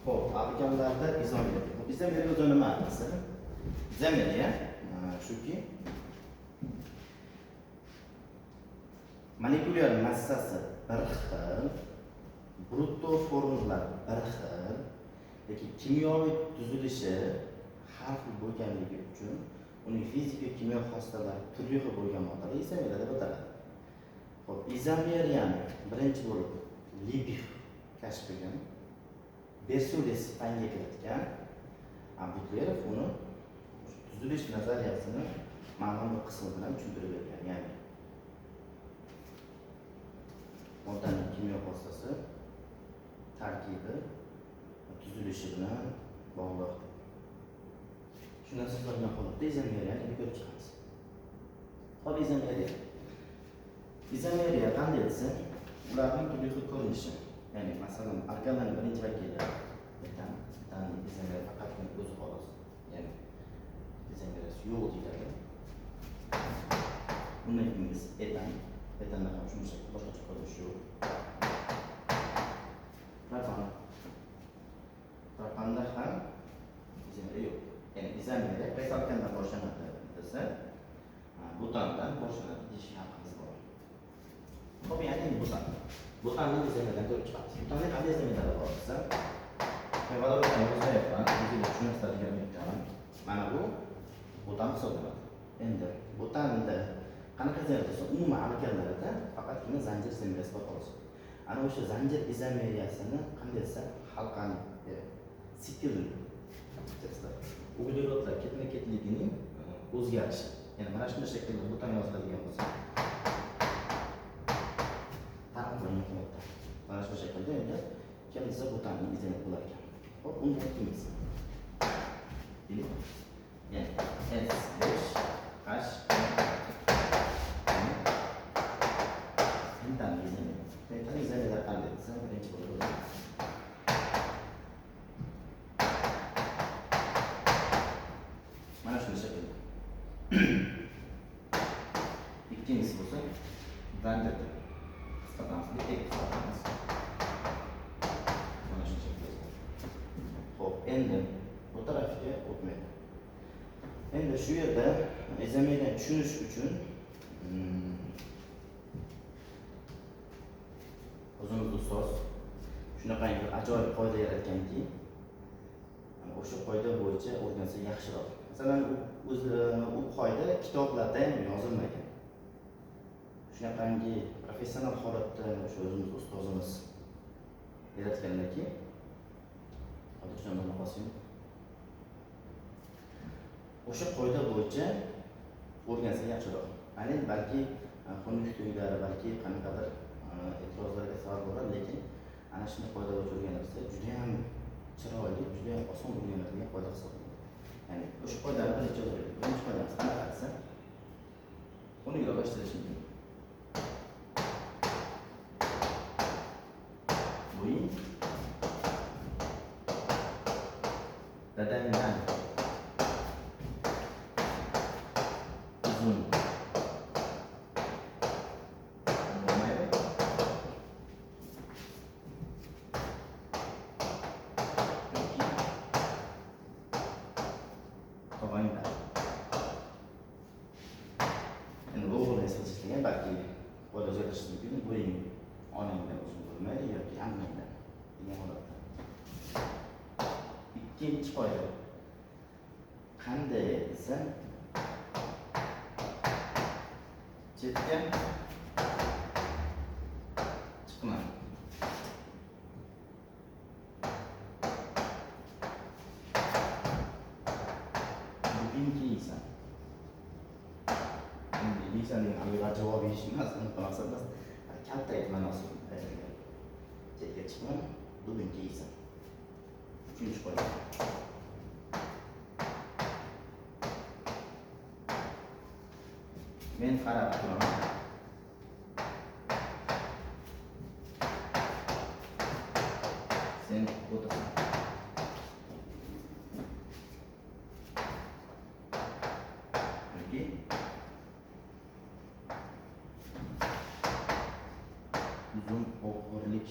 Xo'p, abiganlarda izomeriya. Bu izomeriya o'zi nima desa? Izomeriya shuki molekulyar massasi bir xil, brutto formullar bir xil, lekin kimyoviy tuzilishi har xil bo'lganligi uchun uning fizika kimyo xoslalari turli xil bo'lgan moddalar izomeriya deb ataladi. Xo'p, izomeriyani birinchi bo'lib Libix kashf qilgan, Bersulis fanga kiritgan, Butlerov uni tuzilish nazariyasini ma'lum bir qismi bilan tushuntirib bergan. Ya'ni moddaning kimyo xossasi tarkibi tuzilishi bilan bog'liq. Shundan so'zlangan holatda izomeriyani ko'rib chiqamiz. Xo'p, izomeriya qanday desa, ularning turli xil ko'rinishi. Ya'ni masalan, alkanlarning birinchi vakili metan, metanning izomeriya faqat o'zi xolos. Ya'ni izomeriyasi yo'q deyiladi. Bundan keyingisi etan, etanda ham shuncha boshqacha ko'rinish yo'q. Propan, propanda ham izomeriya yo'q. Ya'ni izomeriya qaysi alkandan boshlanadi desa, butandan boshlanadi deyish haqqimiz bor. Xo'p, ya'ni butanning izomeriyadan ko'rib chiqamiz. Butanning qanday izomeriyalar bor desa, vodorod yozayapman, o'zingiz tushunasizlar degan. Mana bu butan hisoblanadi. Endi butanda qanaqa izomeriya desa, umuman alkanlarda faqatgina zanjir izomeriyasi bor xolos. Ana o'sha zanjir izomeriyasini qanday desa, halqani sikl uglerodlar ketma-ketligining o'zgarishi. Ya'ni mana shunday shaklda butan yoziladigan bo'lsa, tarqalgan holatda mana shu shaklda endi kim desa butanning izomeriya bo'lar ekan. Hop, undan keyingisi. Ya'ni S5H pentanning izomeriya. Pentanning izomeriya qanday desa, birinchi bo'lib mana shu shaklda. Ikkinchisi bo'lsa, zanjir qisqartamiz, qisqartamiz. Mana shu shaklda. Xo'p, endi bu tarafga o'tmaydi. Endi shu yerda izomeriyani tushunish uchun o'zimiz ustoz shunaqangi bir ajoyib qoida yaratganki, o'sha qoida bo'yicha o'rgansa yaxshiroq. Masalan, u qoida kitoblarda ham yozilmagan. Shunaqangi professional holatda o'sha o'zimiz ustozimiz yaratgandan-ki, Qodirjondan Qosim o'sha qoida bo'yicha o'rgansa yaxshiroq. Aynan balki xunuk tuyg'ulari, balki qanaqadir e'tirozlarga sabab bo'ladi, lekin ana shunday qoida bo'yicha o'rganilsa, juda ham chiroyli, juda ham oson o'rganiladigan qoida hisoblanadi. Ya'ni o'sha qoidani bir necha o'rgandik. Birinchi qoidamiz qanaqa desa, uni yig'lashtirish mumkin. Bo'yin dadangdan uzun bo'lmaydi. Tog'angdan. Endi bu o'g'ilni eslatishgan, balki qo'lda o'zgartirish mumkin. Bo'yin onangdan uzun bo'lmaydi yoki ammangdan degan holatda. Ikkinchi qoida qanday desa, chetga chiqma. Bugun kiysan. Endi kiysan degan albatta javob berish emas, uni maqsad emas. Kaltak ma'nosi. Chetga chiqma, bugun kiysan. Uchinchi qoida. Men qarab turaman. Sen o'tirasan. Yoki uzun o'g'irlik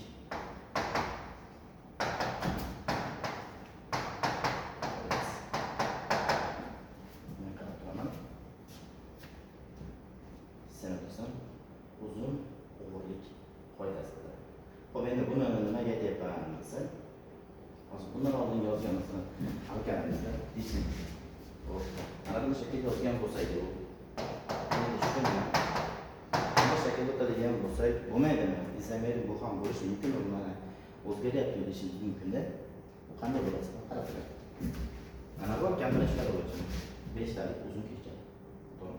desa, hozir bundan oldin yozgan masalan alkanimizda deysiz. Mana bu shaklda yozgan bo'lsak, endi shuni bu shaklda o'tadigan bo'lsak, bo'lmaydimi? Izomerlik bu ham bo'lishi mumkin, mana o'zgaryapti deyishingiz mumkin-da. Bu qanday bo'ladi? Qarab turing. Mana bu kamlashlar bo'yicha 5 talik uzun kechadi. To'g'ri.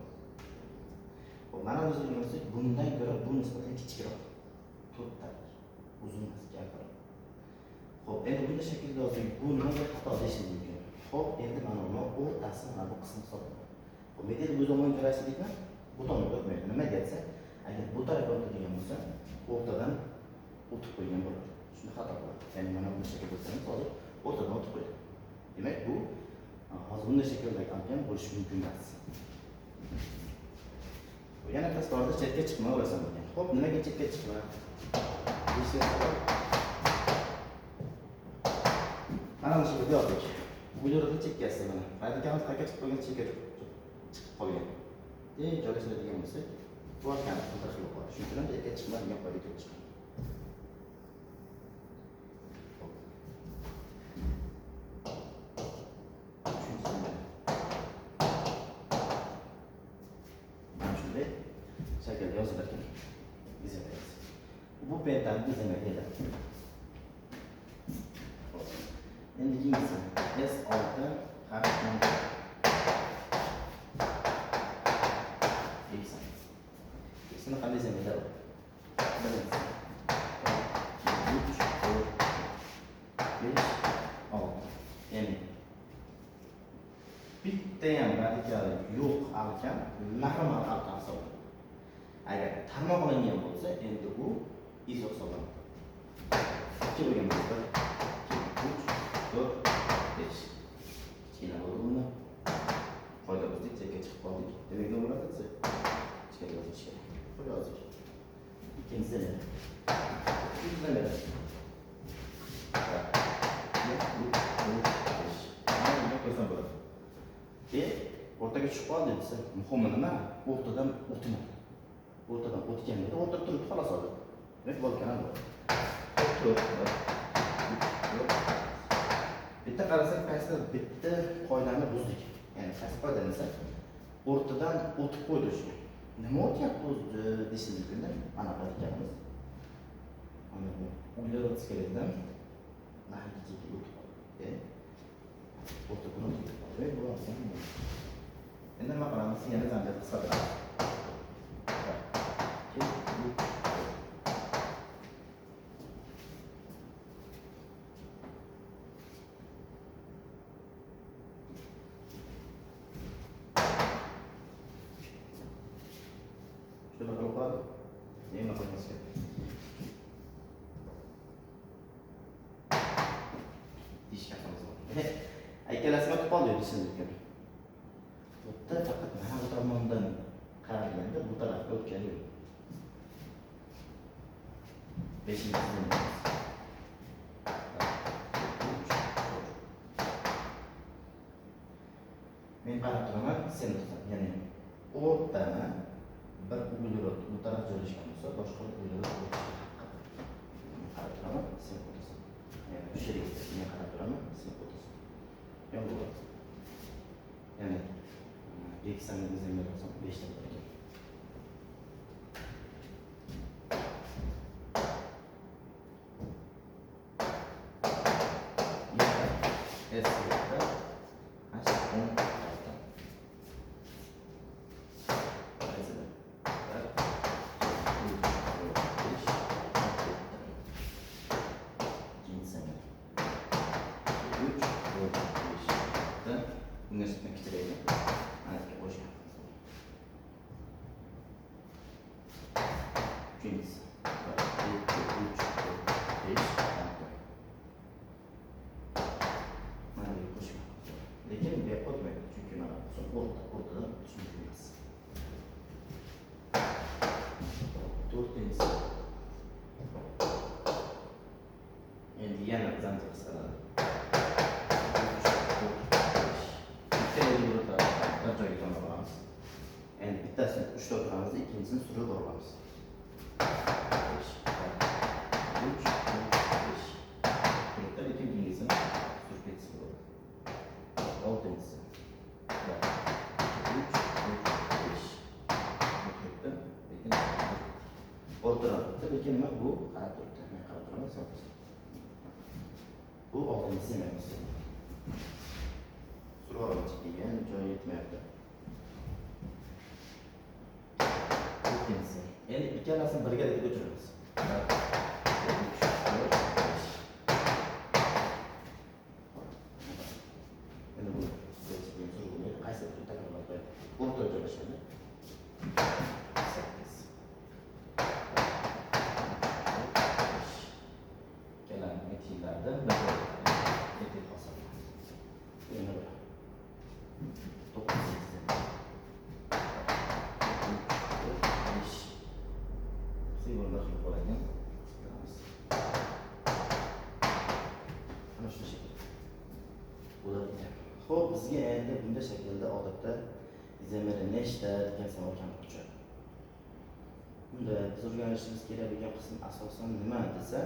Xo'p, mana biz bilganimiz bundan ko'ra bu nisbatan kichikroq. 4 talik uzun emas. Xo'p, endi bunday shaklda yozsak, bu nimaga xato deyishingiz mumkin. Xo'p, endi mana buni o'rtasi mana bu qism hisoblanadi. Xo'p, men bu tomonga joylashtirdikmi? Bu tomonga o'tmaydi. Nima desa, agar bu tarafga o'tadigan bo'lsa, o'rtadan o'tib qo'ygan bo'ladi. Shunda xato bo'ladi. Ya'ni mana bunday shaklda o'tsangiz, hozir o'rtadan o'tib qo'ydi. Demak, bu hozir bunday shakldagi alkan bo'lishi mumkin emas. Yana tasvirda chetga chiqmay olasan ekan. Xo'p, nimaga chetga chiqma? Mana bu shaklda yozdik. Bu yerda chekkasi mana. Radikalimiz qayerga chiqib qolgan, chekka chiqib qolgan. Joylashtiradigan bo'lsak, bu alkanni qildirib qo'yadi. Shuning uchun chetga chiqmaydigan qo'yga kelib chiqadi. Shaklda yozilar ekan. Izlaymiz. Bu pentani izlamaydi. Endi yingisi S6 harfdan X'ni qanday izlamaydi? 1 2 3 4 5 6. Ya'ni bitta ham radikali yo'q alkan normal alkan hisoblanadi. Agar tarmoq olingan bo'lsa, endi u izo hisoblanadi. 2 bo'lgan bo'lsa 2 3 4 5. Kichkina bo'ldi buni. Foyda bizdik, chekka chiqib qoldik. Demak, nima bo'ladi desa, ichkariga yozish kerak. Qo'y yozish. Ikkinchisi nima? Yuzlanadi. Qo'ysam bo'ladi. O'rtaga tushib qoldi desa, muhimi nima? O'rtadan o'tmadi. O'rtadan o'tganda o'rtada turib xolos oldi. Demak, bo'lgan bu. Bitta qarasak, qaysi bitta qoidani buzdik. Ya'ni qaysi qoida desa, o'rtadan o'tib qo'ydi shu. Nima o'tyapti o'zi deyishingiz mumkin-da. Mana qaraymiz. Mana bu uylar skeletdan nariga o'tib qoldi. O'rtadan o'tib qoldi. Bu aslida endi nima qilamiz? Yana zanjir qisqartiramiz. Şurada kalıplar neyin yapılması gerekiyor? Diş yapmamız var. Aykelasini otib qoldi deyishingiz mumkin. Bitta faqat mana bu tomondan qaraganda bu tarafga o'tgani yo'q. 5-chi men qarab turaman, sen tutasan. Ya'ni o'rtani bir uglerod bu taraf joylashgan bo'lsa, boshqa uglerod qarab turaman, sen tutasan. Ya'ni o'sha yerga men qarab turaman, sen tutasan. Yo'q bo'ladi. Ya'ni ikkisangizni izlamay olsam 5 ta bo'ladi. Endi yana zanjir qisqaradi. Bir joyga to'g'ri boramiz. Endi bittasini 3 ta o'tiramiz, ikkinchisini surib boramiz. nima bu qarab turibdi. Men qarab turaman hisoblash. Bu oltinchisi emas. Survorimiz degan joy yetmayapti. Ikkinchisi. Endi ikkalasini birgalikda ko'chiramiz. Endi bu qaysi bir takrorlab qo'yadi. O'rtaga joylashadi. 8. Kelar metillarda metil hisoblanadi. Yana bir 9. Sigurlar qilib qo'ygan. Ana shu shaklda. Bular ekan. Xo'p, bizga endi bunday shaklda odatda izomeri nechta degan savol ham tushadi. Bunda biz o'rganishimiz kerak bo'lgan qism asosan nima desa,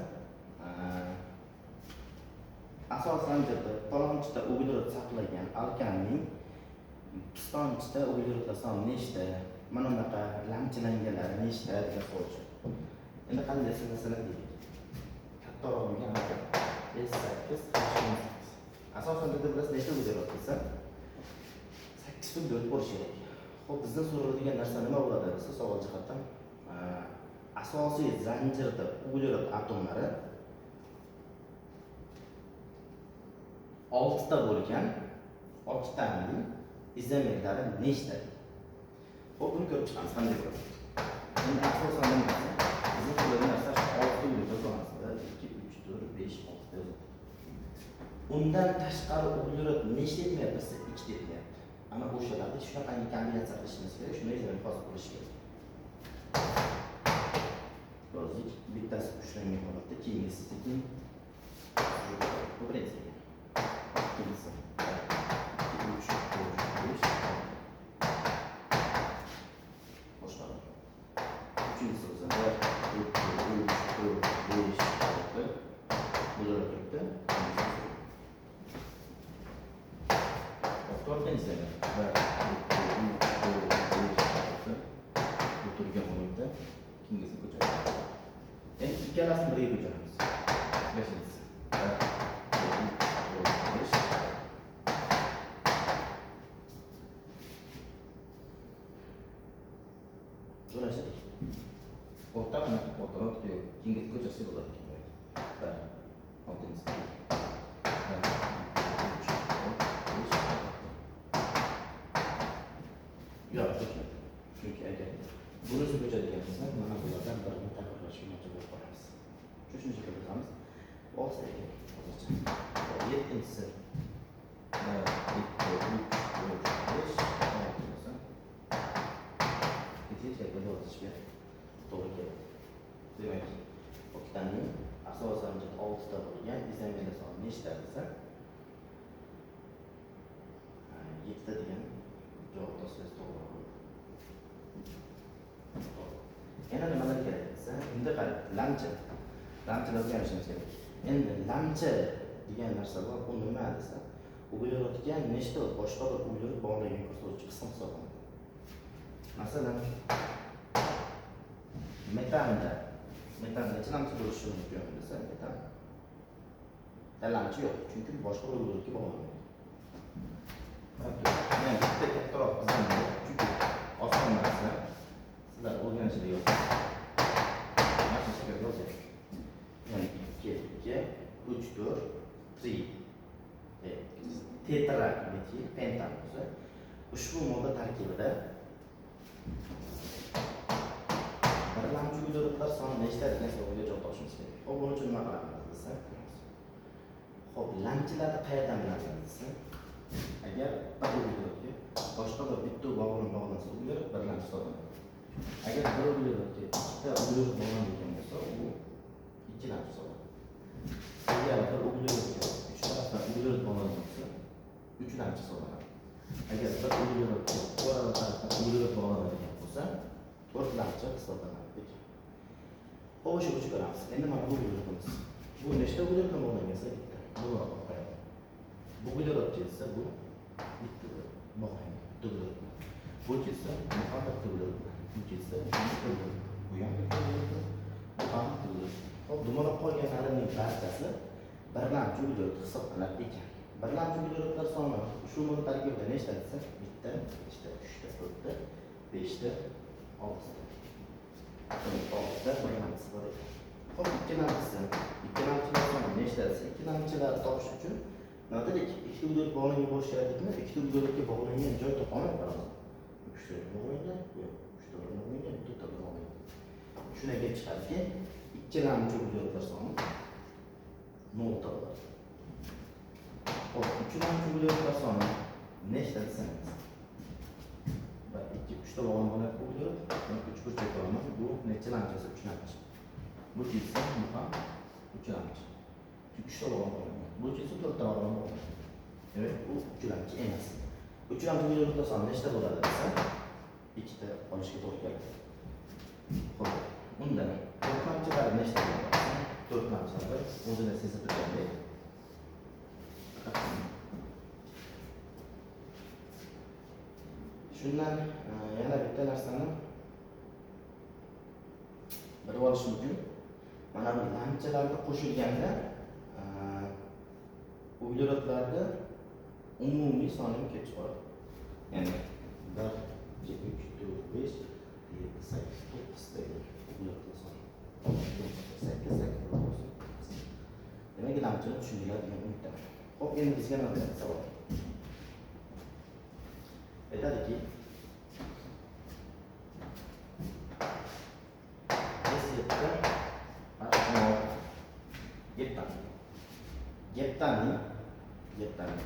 asosan palonchida uglerod saqlagan alkanning pistonchida uglerodlar soni nechta, mana bunaqa lamchilanganlari nechta degan savol tushadi. Endi qanday masalan deylik. Kattaroq bo'lgan alkan S8 asosan deb bilasiz nechta uglerod desa 8 ta uglerod bo'lishi kerak. Xo'p, bizdan so'raladigan narsa nima bo'ladi desa, savol jihatdan asosiy zanjirda uglerod atomlari 6 ta bo'lgan 6 taning izomerlari nechta? Xo'p, buni ko'rib chiqamiz qanday bo'ladi. Endi asosan nima desa, bizning qo'lda narsa 6 uglerod bo'lmasada 2, 3, 4, 5, 6 ta yozadi. Undan tashqari uglerod nechta etmayapti desa, 2 ta etmayapti. Ana o'shalarda shunaqangi kombinatsiya qilishimiz kerak, shuni izomер hozir qilish kerak. Yozdik, bittasi ushlangan holatda, keyingisi sekin bu birinchisi. Ikkinchisi 2, 3, 4, 5 boshqalar. Uchinchisi esa 1, 2, 3, 4, 5 6 bular turibdi. To'rtinchisi 1, 2, 3, 4, 5 6 bu turgan holatda ikkinchisi ko'chadi. Endi ikkalasini birga ko'chiramiz. Beshinchisi 5 joylashdik. O'rtaqni o'rtaroq kengaytirib ko'chirsa bo'ladi. Oltinchisi yo'q, chunki agar bunisi ko'chadigan bo'lsa, mana bulardan birini takrorlashga majbur bo'lib qolamiz. Shuni shaklda qilamiz. 6 ta ekan hozircha. 7-inchisi 1, 2, 3, 4, 5 bo'lsa, bitta shaklda yozishga to'g'ri keladi. Demak, oktanning asosan 6 ta bo'lgan izomerlar soni nechta desa, 7 ta degan javob topsangiz to'g'ri bo'ladi. Yana nimalar kerak desa, endi qarang, lamchalar o'rganishimiz kerak. Endi lamcha degan narsa bor, u nima desa, uglerodga nechta boshqa bir uglerod bog'lagan ko'rsatuvchi qism hisoblanadi. Masalan, metanda necha lamcha bo'lishi mumkin desa, metan lamcha yo'q, chunki boshqa bir uglerodga bog'langan. Men bitta kattaroq qizimni, chunki oson narsa sizlar o'rganishda yozasiz. Mana shu shaklda yozasiz. Ya'ni 2, 3, 4, 3 tetra metil pentan bo'lsa, ushbu modda tarkibida bir lamchi uglerodlar soni nechta degan savolga javob topishimiz kerak. Xo'p, buning uchun nima qilamiz desa, xo'p, lamchilarni qayerdan bilamiz desa, agar bir uglerodga boshqa bir bitta bog'lansa, uglerod bir lamchi hisoblanadi. Agar bir uglerodga ikkita uglerod bog'langan bo'lsa, u 2 lamchi hisoblanadi. Agar bir uglerodga 3 tarafdan uglerod bog'langan bo'lsa, 3 lamchi hisoblanadi. Agar bir uglerodga 4 tarafdan uglerod bog'lanadigan bo'lsa, 4 lamchi hisoblanadi. Xo'p, o'sha ko'ramiz. Endi mana bu uglerodimiz. Bu nechta ugleroddan bog'langansa, bitta. Buni olib qo'yamiz. Bu uglerod esa bu bitta bog'langan uglerod. Bu esa muhabbat uglerod. Bu esa bu ham uglerod. Bu buton tugdi. Hop, dumalab qolganlarining barchasi birlamchi uglevrod hisoblanar ekan. Birlamchi uglerodlar soni shu model tarkibida nechta desa, 1 ta, 2 ta, 3 ta, 4 ta, 5 ta, 6 ta. 6 ta birlamchisi bor ekan. Hop, ikkilamchilar soni nechta desa, ikkilamchilarni topish uchun nima dedik? Ikkita uglerod bog'langan bo'lishi kerakmi? Ikkita uglerodga bog'langan joy topolmaymiz biroz. 3 ta bog'langan, yo'q, 3 ta bog'langan, 4 ta bog'langan. Shundan kelib chiqadiki, ikkilamchi uglerodlar soni 0 ta bo'ladi. Hop, uchlamchi uglerodlar soni nechta desangiz? 1, 2, 3 ta bog'langan uglerod, 3 burchak bog'lanma. Bu nechilamchisi? 3lamchi. Bu esa bu ham 3lamchi. 3 ta bog'langan. Bu esa 4 ta bog'langan. Demak, bu 3lamchi emas. 3lamchi uglerodlar soni nechta bo'ladi desa, 2 ta olishga to'g'ri keladi. Xo'p, undan 4lamchilar nechta bo'ladi? 4lamchilar o'zini sezib turgandek. Shundan yana bitta narsani bilib olish mumkin. Mana bu lamchalarga qo'shilganda uglerodlarda umumiy soni kelib chiqadi. Ya'ni 1, 2, 3, 4, 5, 7, 8, 9 ta uglerodlar soni. 8, 8 bo'lsin. Demak, lamchani tushundilar degan umiddaman. Hop, endi bizga nima beradi savol? Aytadiki, Geptanning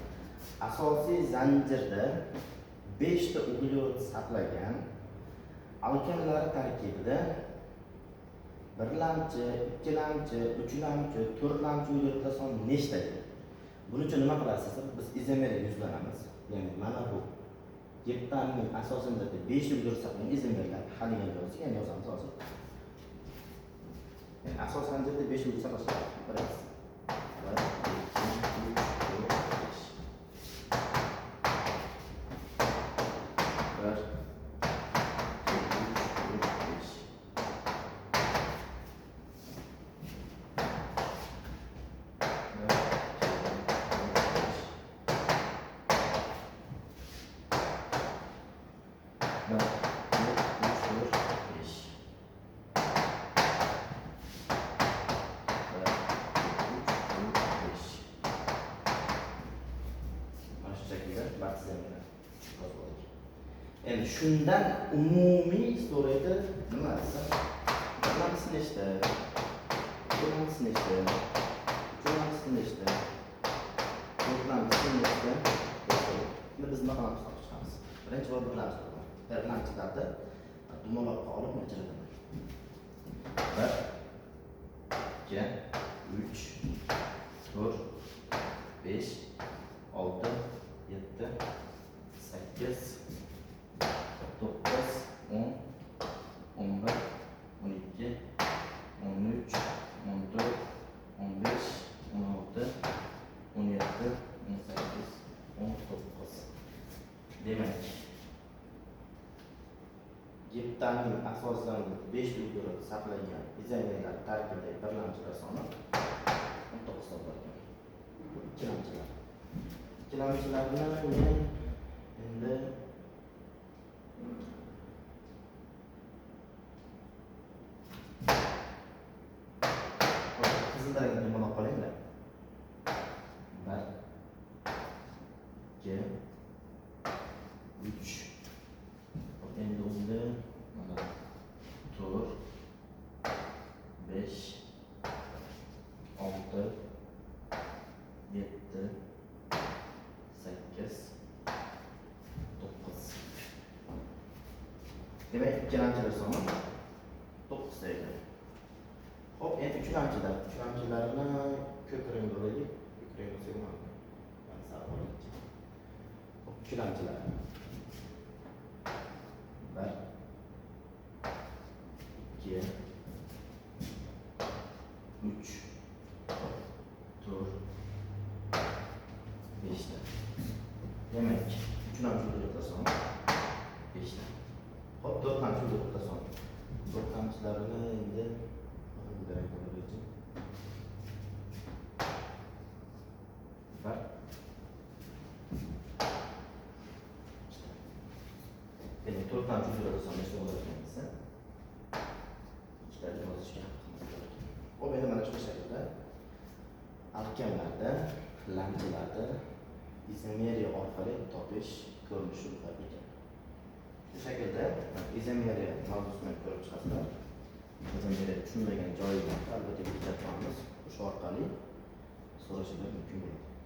asosiy zanjirda 5 ta uglerod saqlagan alkanlar tarkibida birlamchi, ikkilamchi, uchlamchi, to'rtlamchi uglerodlar soni nechta? Buning uchun nima qilasiz? Biz izomerga yuzlanamiz. Ya'ni mana bu geptanning asosida 5 ta uglerod saqlagan izomerlar haligan joysiga yozamiz hozir. Yani asos zanjirda 5 uglerod saqlash kerak. Yani shundan umumiy so'raydi nima desa, birlamchisi nechta, ikkilamchisi nechta, uchlamchisi nechta, to'rtlamchisi nechta. Endi biz nima qilamiz chiqamiz. Birinchi bor birlamchilarni dumalabga olib o'chiramiz. 1, 2, 3, 4, 5, 6, 7, 8, 9, 10, 11, 12, 13, 14, 15, 16, 17, 18, 19. Demek geptanning asosidan 5 ta uglerod saqlangan izomerlar tarkibidagi birlamchilar soni 19 ta bo'lgan. Ikkilamchilarni men endi qizillarga dumalab qolaylar. 1, 2, 3. Endi unda mana 4, 5, 6, 7, 8, 9. Demek ikkilamchilar soni 9 ta edi. Hop, endi uchlamchilarni ko'k rang bo'laylik. Ko'k rang bo'lsa bo'ladi. Mana sariq bo'laylik. Hop, uchlamchilar. 1, 2, 3, 4, 5 ta. Demek uchlamchi uglerodlar soni 5 ta. Hop, to'rtlamchi uglerodlar soni. To'rtlamchilarni endi konfiguratsiya solishni o'rgatganmiz. Ikkita yozishga haqqimiz bor. Bu endi mana shu shaklda arkanlarda, lampalarda izomeriya orqali topish ko'rinishi bor ekan. Shu shaklda izomeriya mavzusini ko'rib chiqasizlar. Izomeriya tushunmagan joyida albatta kuzatamiz. O'sha orqali so'rashingiz mumkin bo'ladi.